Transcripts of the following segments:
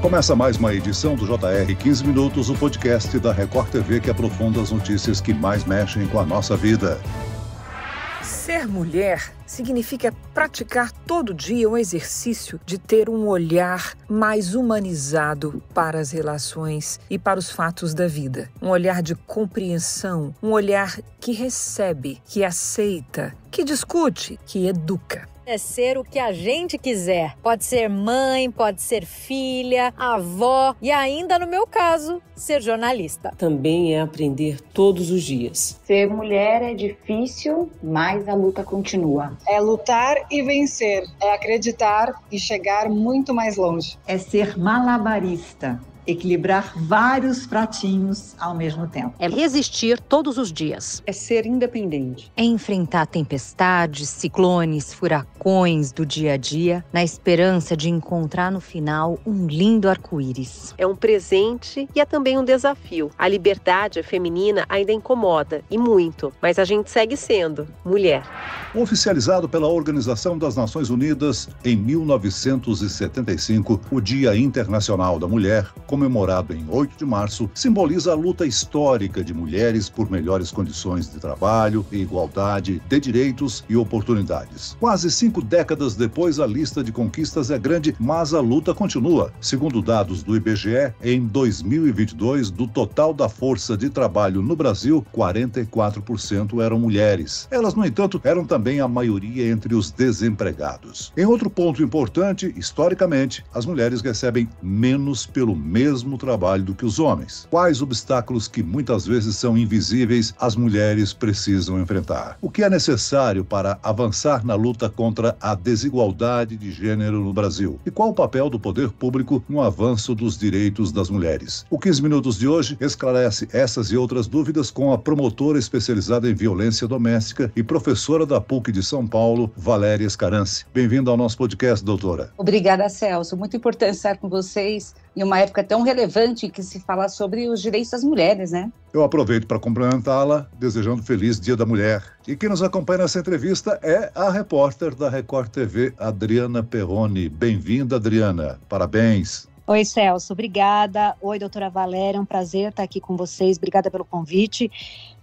Começa mais uma edição do JR 15 Minutos, o podcast da Record TV que aprofunda as notícias que mais mexem com a nossa vida. Ser mulher significa praticar todo dia o exercício de ter um olhar mais humanizado para as relações e para os fatos da vida. Um olhar de compreensão, um olhar que recebe, que aceita, que discute, que educa. É ser o que a gente quiser. Pode ser mãe, pode ser filha, avó e ainda, no meu caso, ser jornalista. Também é aprender todos os dias. Ser mulher é difícil, mas a luta continua. É lutar e vencer. É acreditar e chegar muito mais longe. É ser malabarista. Equilibrar vários pratinhos ao mesmo tempo. É resistir todos os dias. É ser independente. É enfrentar tempestades, ciclones, furacões do dia a dia, na esperança de encontrar no final um lindo arco-íris. É um presente e é também um desafio. A liberdade feminina ainda incomoda, e muito, mas a gente segue sendo mulher. Oficializado pela Organização das Nações Unidas em 1975, o Dia Internacional da Mulher, comemorado em 8 de março, simboliza a luta histórica de mulheres por melhores condições de trabalho e igualdade de direitos e oportunidades. Quase 5 décadas depois, a lista de conquistas é grande, mas a luta continua. Segundo dados do IBGE, em 2022, do total da força de trabalho no Brasil, 44% eram mulheres. Elas, no entanto, eram também a maioria entre os desempregados. Em outro ponto importante, historicamente, as mulheres recebem menos pelo mesmo trabalho do que os homens. Quais obstáculos que muitas vezes são invisíveis as mulheres precisam enfrentar? O que é necessário para avançar na luta contra a desigualdade de gênero no Brasil? E qual o papel do poder público no avanço dos direitos das mulheres? O 15 Minutos de hoje esclarece essas e outras dúvidas com a promotora especializada em violência doméstica e professora da PUC de São Paulo, Valéria Escarance. Bem-vinda ao nosso podcast, doutora. Obrigada, Celso. Muito importante estar com vocês em uma época tão relevante que se fala sobre os direitos das mulheres, né? Eu aproveito para cumprimentá-la, desejando feliz Dia da Mulher. E quem nos acompanha nessa entrevista é a repórter da Record TV, Adriana Perrone. Bem-vinda, Adriana. Parabéns. Oi, Celso. Obrigada. Oi, doutora Valéria. É um prazer estar aqui com vocês. Obrigada pelo convite.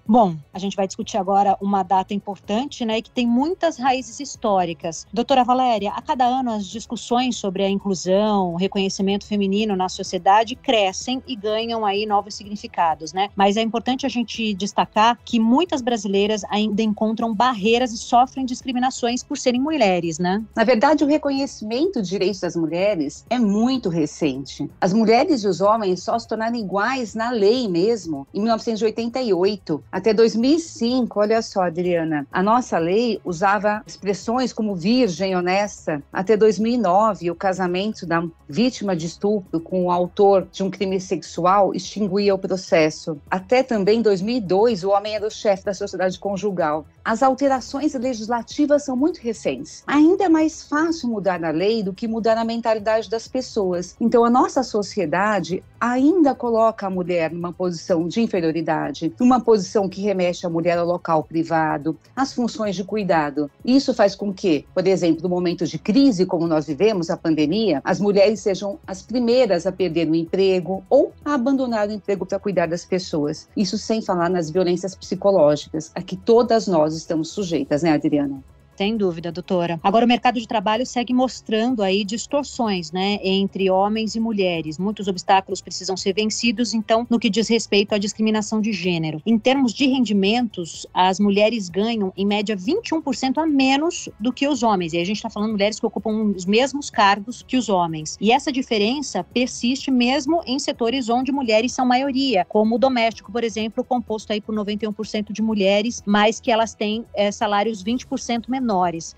Bom, a gente vai discutir agora uma data importante, né, e que tem muitas raízes históricas. Doutora Valéria, a cada ano as discussões sobre a inclusão, o reconhecimento feminino na sociedade crescem e ganham aí novos significados, né? Mas é importante a gente destacar que muitas brasileiras ainda encontram barreiras e sofrem discriminações por serem mulheres, né? Na verdade, o reconhecimento de direitos das mulheres é muito recente. As mulheres e os homens só se tornaram iguais na lei mesmo, em 1988. Até 2005, olha só, Adriana, a nossa lei usava expressões como virgem, honesta. Até 2009, o casamento da vítima de estupro com o autor de um crime sexual extinguia o processo. Até também 2002, o homem era o chefe da sociedade conjugal. As alterações legislativas são muito recentes. Ainda é mais fácil mudar a lei do que mudar a mentalidade das pessoas. Então, a nossa sociedade ainda coloca a mulher numa posição de inferioridade, numa posição que remete a mulher ao local privado, às funções de cuidado. Isso faz com que, por exemplo, no momento de crise, como nós vivemos, a pandemia, as mulheres sejam as primeiras a perder o emprego ou a abandonar o emprego para cuidar das pessoas. Isso sem falar nas violências psicológicas, a que todas nós estamos sujeitas, né, Adriana? Sem dúvida, doutora. Agora, o mercado de trabalho segue mostrando aí distorções, né, entre homens e mulheres. Muitos obstáculos precisam ser vencidos, então, no que diz respeito à discriminação de gênero. Em termos de rendimentos, as mulheres ganham, em média, 21% a menos do que os homens. E aí a gente está falando de mulheres que ocupam os mesmos cargos que os homens. E essa diferença persiste mesmo em setores onde mulheres são maioria, como o doméstico, por exemplo, composto aí por 91% de mulheres, mas que elas têm salários 20% menores.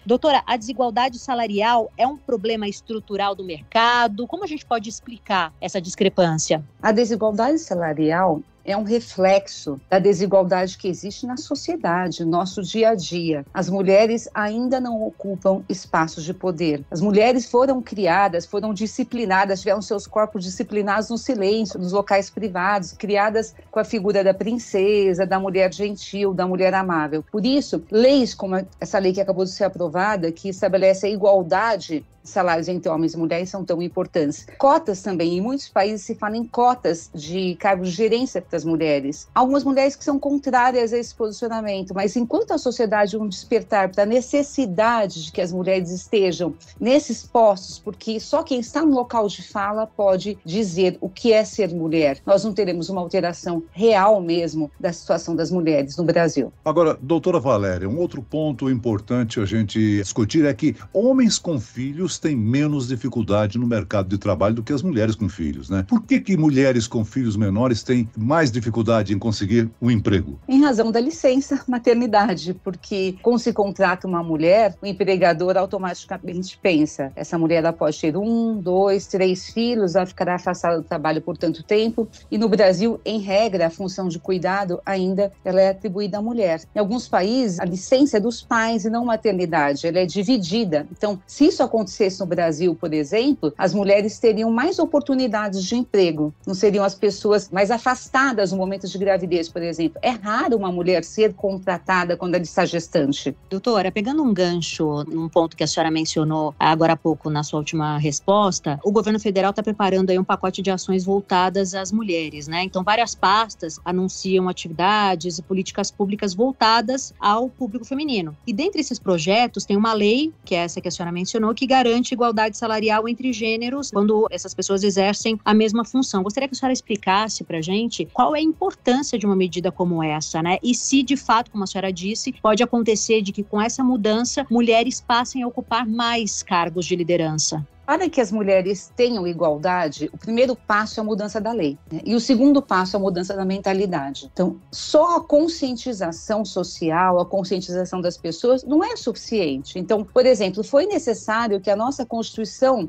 Doutora, a desigualdade salarial é um problema estrutural do mercado? Como a gente pode explicar essa discrepância? A desigualdade salarial é um reflexo da desigualdade que existe na sociedade, no nosso dia a dia. As mulheres ainda não ocupam espaços de poder. As mulheres foram criadas, foram disciplinadas, tiveram seus corpos disciplinados no silêncio, nos locais privados, criadas com a figura da princesa, da mulher gentil, da mulher amável. Por isso, leis como essa lei que acabou de ser aprovada, que estabelece a igualdade salários entre homens e mulheres são tão importantes. Cotas também, em muitos países se fala em cotas de cargos de gerência para as mulheres. Algumas mulheres que são contrárias a esse posicionamento, mas enquanto a sociedade não despertar para a necessidade de que as mulheres estejam nesses postos, porque só quem está no local de fala pode dizer o que é ser mulher, nós não teremos uma alteração real mesmo da situação das mulheres no Brasil. Agora, doutora Valéria, um outro ponto importante a gente discutir é que homens com filhos têm menos dificuldade no mercado de trabalho do que as mulheres com filhos, né? Por que mulheres com filhos menores têm mais dificuldade em conseguir um emprego? Em razão da licença maternidade, porque quando se contrata uma mulher, o empregador automaticamente pensa, essa mulher ela pode ter 1, 2, 3 filhos, ela ficará afastada do trabalho por tanto tempo, e no Brasil, em regra, a função de cuidado ainda ela é atribuída à mulher. Em alguns países, a licença é dos pais e não maternidade, ela é dividida. Então, se isso acontecesse no Brasil, por exemplo, as mulheres teriam mais oportunidades de emprego, não seriam as pessoas mais afastadas no momento de gravidez, por exemplo. É raro uma mulher ser contratada quando ela está gestante. Doutora, pegando um gancho num ponto que a senhora mencionou agora há pouco na sua última resposta, o governo federal está preparando aí um pacote de ações voltadas às mulheres, né? Então, várias pastas anunciam atividades e políticas públicas voltadas ao público feminino. E dentre esses projetos, tem uma lei, que é essa que a senhora mencionou, que garante igualdade salarial entre gêneros quando essas pessoas exercem a mesma função. Gostaria que a senhora explicasse pra gente qual é a importância de uma medida como essa, né? E se, de fato, como a senhora disse, pode acontecer de que com essa mudança, mulheres passem a ocupar mais cargos de liderança. Para que as mulheres tenham igualdade, o primeiro passo é a mudança da lei, né? E o segundo passo é a mudança da mentalidade. Então, só a conscientização social, a conscientização das pessoas não é suficiente. Então, por exemplo, foi necessário que a nossa Constituição,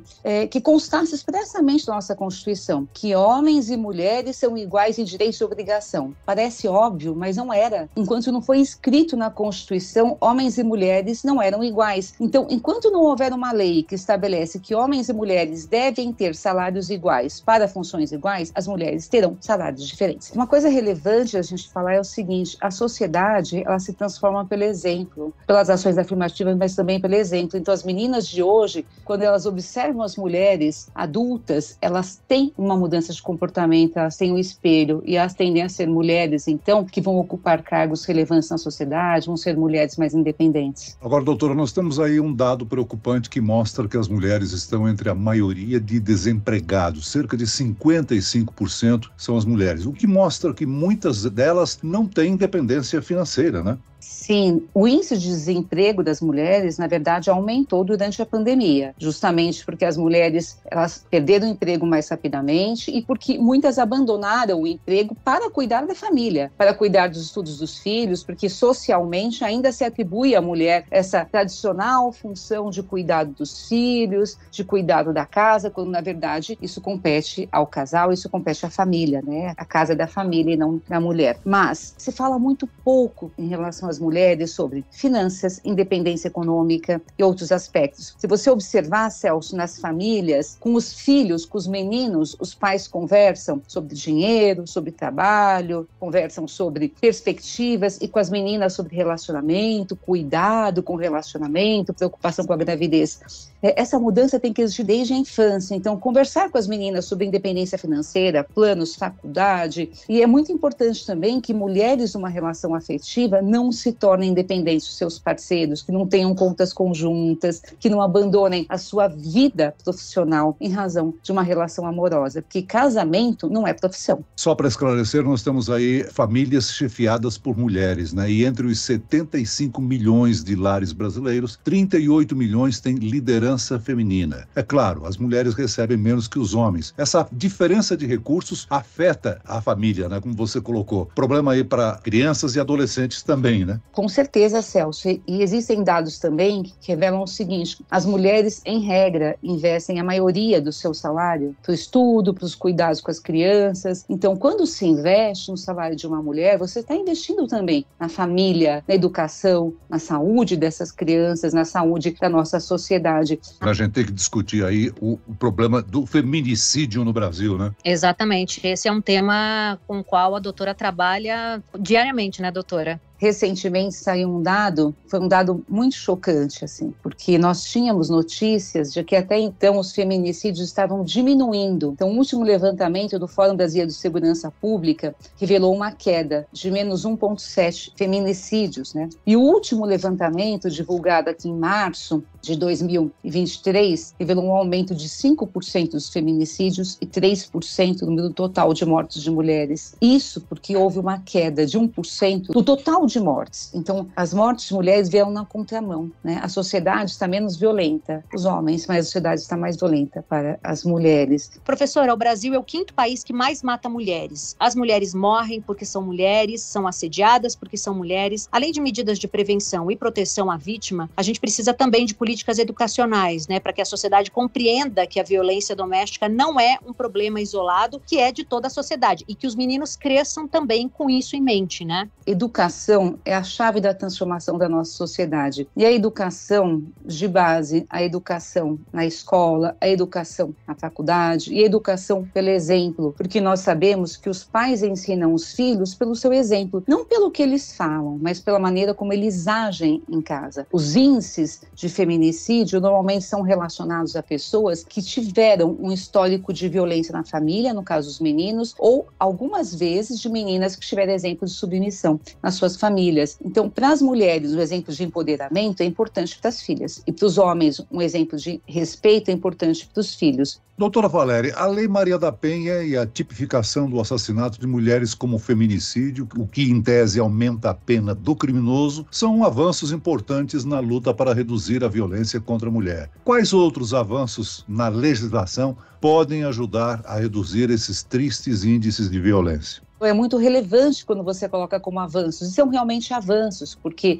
que constasse expressamente na nossa Constituição, que homens e mulheres são iguais em direito e obrigação. Parece óbvio, mas não era. Enquanto não foi escrito na Constituição, homens e mulheres não eram iguais. Então, enquanto não houver uma lei que estabelece que homens e mulheres devem ter salários iguais para funções iguais, as mulheres terão salários diferentes. Uma coisa relevante a gente falar é o seguinte: a sociedade, ela se transforma pelo exemplo, pelas ações afirmativas, mas também pelo exemplo. Então, as meninas de hoje, quando elas observam as mulheres adultas, elas têm uma mudança de comportamento, elas têm um espelho e elas tendem a ser mulheres, então, que vão ocupar cargos relevantes na sociedade, vão ser mulheres mais independentes. Agora, doutora, nós temos aí um dado preocupante que mostra que as mulheres estão entre a maioria de desempregados. Cerca de 55% são as mulheres, o que mostra que muitas delas não têm independência financeira, né? Sim, o índice de desemprego das mulheres, na verdade, aumentou durante a pandemia, justamente porque as mulheres elas perderam o emprego mais rapidamente e porque muitas abandonaram o emprego para cuidar da família, para cuidar dos estudos dos filhos, porque socialmente ainda se atribui à mulher essa tradicional função de cuidado dos filhos, de cuidado da casa, quando na verdade isso compete ao casal, isso compete à família, né? A casa é da família e não da mulher. Mas se fala muito pouco em relação às mulheres sobre finanças, independência econômica e outros aspectos. Se você observar, Celso, nas famílias, com os filhos, com os meninos, os pais conversam sobre dinheiro, sobre trabalho, conversam sobre perspectivas, e com as meninas sobre relacionamento, cuidado com relacionamento, preocupação com a gravidez. Essa mudança tem que existir desde a infância. Então, conversar com as meninas sobre independência financeira, planos, faculdade, e é muito importante também que mulheres numa relação afetiva não se tornem independentes dos seus parceiros, que não tenham contas conjuntas, que não abandonem a sua vida profissional em razão de uma relação amorosa, porque casamento não é profissão. Só para esclarecer, nós temos aí famílias chefiadas por mulheres, né? E entre os 75 milhões de lares brasileiros, 38 milhões têm liderança feminina. É claro, as mulheres recebem menos que os homens. Essa diferença de recursos afeta a família, né? Como você colocou. Problema aí para crianças e adolescentes também, né? Com certeza, Celso. E existem dados também que revelam o seguinte: as mulheres, em regra, investem a maioria do seu salário para o estudo, para os cuidados com as crianças. Então, quando se investe no salário de uma mulher, você está investindo também na família, na educação, na saúde dessas crianças, na saúde da nossa sociedade. A gente tem que discutir aí o problema do feminicídio no Brasil, né? Exatamente. Esse é um tema com o qual a doutora trabalha diariamente, né, doutora? recentemente saiu um dado, foi um dado muito chocante, assim, porque nós tínhamos notícias de que até então os feminicídios estavam diminuindo. Então, o último levantamento do Fórum Brasileiro de Segurança Pública revelou uma queda de menos 1,7 feminicídios, né? E o último levantamento, divulgado aqui em março de 2023, revelou um aumento de 5% dos feminicídios e 3% no número total de mortes de mulheres. Isso porque houve uma queda de 1% do total de mortes. Então, as mortes de mulheres vieram na contramão, né? A sociedade está menos violenta, os homens, mas a sociedade está mais violenta para as mulheres. Professora, o Brasil é o 5º país que mais mata mulheres. As mulheres morrem porque são mulheres, são assediadas porque são mulheres. Além de medidas de prevenção e proteção à vítima, a gente precisa também de políticas educacionais, né, para que a sociedade compreenda que a violência doméstica não é um problema isolado, que é de toda a sociedade, e que os meninos cresçam também com isso em mente, né? Educação é a chave da transformação da nossa sociedade. E a educação de base, a educação na escola, a educação na faculdade e a educação pelo exemplo, porque nós sabemos que os pais ensinam os filhos pelo seu exemplo, não pelo que eles falam, mas pela maneira como eles agem em casa. Os índices de feminicídio normalmente são relacionados a pessoas que tiveram um histórico de violência na família, no caso dos meninos, ou algumas vezes de meninas que tiveram exemplo de submissão nas suas famílias. Então, para as mulheres, o exemplo de empoderamento é importante para as filhas. E para os homens, um exemplo de respeito é importante para os filhos. Doutora Valéria, a Lei Maria da Penha e a tipificação do assassinato de mulheres como feminicídio, o que em tese aumenta a pena do criminoso, são avanços importantes na luta para reduzir a violência contra a mulher. Quais outros avanços na legislação podem ajudar a reduzir esses tristes índices de violência? É muito relevante quando você coloca como avanços, e são realmente avanços, porque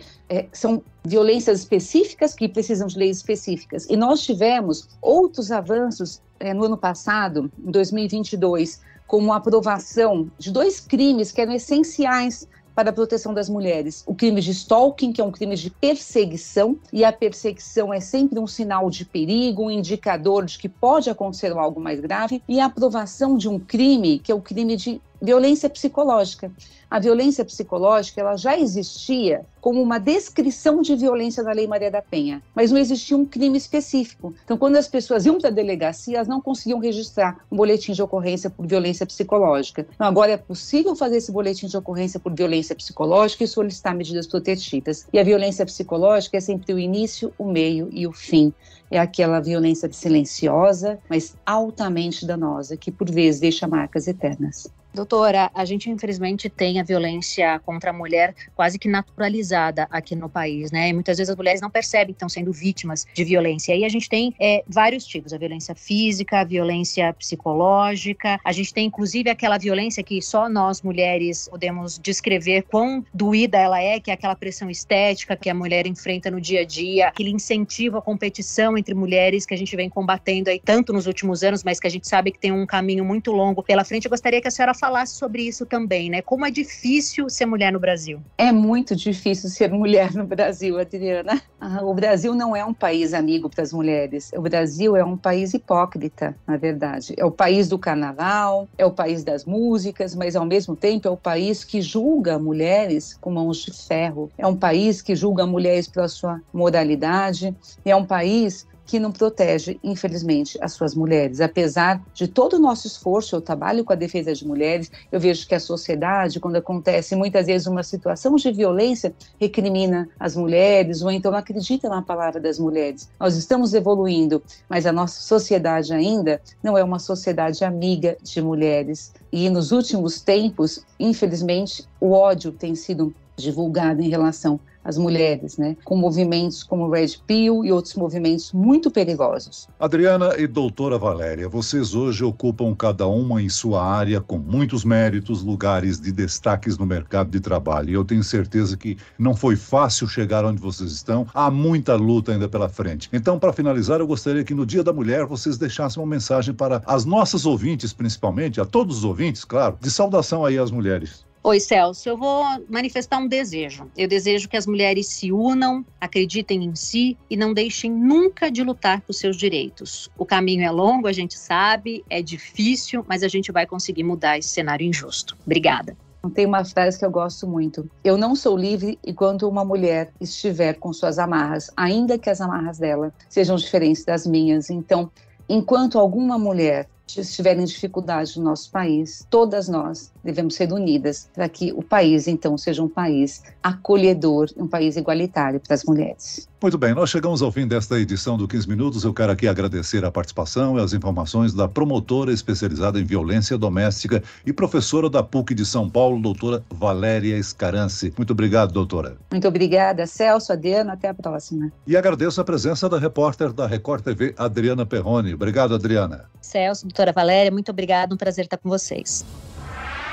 são violências específicas que precisam de leis específicas. E nós tivemos outros avanços no ano passado, em 2022, como a aprovação de 2 crimes que eram essenciais para a proteção das mulheres. O crime de stalking, que é um crime de perseguição, e a perseguição é sempre um sinal de perigo, um indicador de que pode acontecer algo mais grave, e a aprovação de um crime, que é o crime de violência psicológica. A violência psicológica, ela já existia como uma descrição de violência na Lei Maria da Penha, mas não existia um crime específico. Então, quando as pessoas iam para a delegacia, elas não conseguiam registrar um boletim de ocorrência por violência psicológica. Então, agora é possível fazer esse boletim de ocorrência por violência psicológica e solicitar medidas protetivas. E a violência psicológica é sempre o início, o meio e o fim. É aquela violência silenciosa, mas altamente danosa, que por vezes deixa marcas eternas. Doutora, a gente infelizmente tem a violência contra a mulher quase que naturalizada aqui no país, né? E muitas vezes as mulheres não percebem que estão sendo vítimas de violência. E aí a gente tem vários tipos, a violência física, a violência psicológica, a gente tem inclusive aquela violência que só nós mulheres podemos descrever quão doída ela é, que é aquela pressão estética que a mulher enfrenta no dia a dia, aquele incentivo à competição entre mulheres que a gente vem combatendo aí tanto nos últimos anos, mas que a gente sabe que tem um caminho muito longo pela frente. Eu gostaria que a senhora falasse sobre isso também, né? Como é difícil ser mulher no Brasil. É muito difícil ser mulher no Brasil, Adriana. O Brasil não é um país amigo para as mulheres. O Brasil é um país hipócrita, na verdade. É o país do carnaval, é o país das músicas, mas ao mesmo tempo é o país que julga mulheres com mãos de ferro. É um país que julga mulheres pela sua moralidade. É um país que não protege, infelizmente, as suas mulheres. Apesar de todo o nosso esforço, eu trabalho com a defesa de mulheres, eu vejo que a sociedade, quando acontece muitas vezes uma situação de violência, recrimina as mulheres, ou então não acredita na palavra das mulheres. Nós estamos evoluindo, mas a nossa sociedade ainda não é uma sociedade amiga de mulheres. E nos últimos tempos, infelizmente, o ódio tem sido divulgado em relação às mulheres, né? Com movimentos como o Red Pill e outros movimentos muito perigosos. Adriana e doutora Valéria, vocês hoje ocupam cada uma em sua área com muitos méritos, lugares de destaques no mercado de trabalho. E eu tenho certeza que não foi fácil chegar onde vocês estão, há muita luta ainda pela frente. Então, para finalizar, eu gostaria que no Dia da Mulher vocês deixassem uma mensagem para as nossas ouvintes, principalmente, a todos os ouvintes, claro, de saudação aí às mulheres. Oi, Celso, eu vou manifestar um desejo. Eu desejo que as mulheres se unam, acreditem em si e não deixem nunca de lutar por seus direitos. O caminho é longo, a gente sabe, é difícil, mas a gente vai conseguir mudar esse cenário injusto. Obrigada. Tem uma frase que eu gosto muito: eu não sou livre enquanto uma mulher estiver com suas amarras, ainda que as amarras dela sejam diferentes das minhas. Então, enquanto alguma mulher estiver em dificuldade no nosso país, todas nós devemos ser unidas para que o país, então, seja um país acolhedor, um país igualitário para as mulheres. Muito bem, nós chegamos ao fim desta edição do 15 Minutos. Eu quero aqui agradecer a participação e as informações da promotora especializada em violência doméstica e professora da PUC de São Paulo, doutora Valéria Scarance. Muito obrigado, doutora. Muito obrigada, Celso, Adriano, até a próxima. E agradeço a presença da repórter da Record TV, Adriana Perrone. Obrigado, Adriana. Celso, doutora Valéria, muito obrigada, um prazer estar com vocês.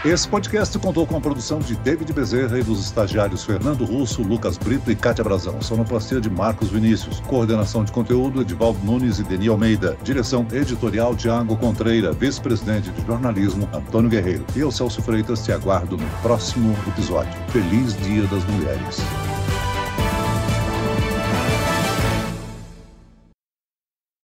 Esse podcast contou com a produção de David Bezerra e dos estagiários Fernando Russo, Lucas Brito e Kátia Brazão. Sonoplastia de Marcos Vinícius. Coordenação de conteúdo, Edivaldo Nunes e Deni Almeida. Direção editorial, Tiago Contreira. Vice-presidente de jornalismo, Antônio Guerreiro. E eu, Celso Freitas, te aguardo no próximo episódio. Feliz Dia das Mulheres.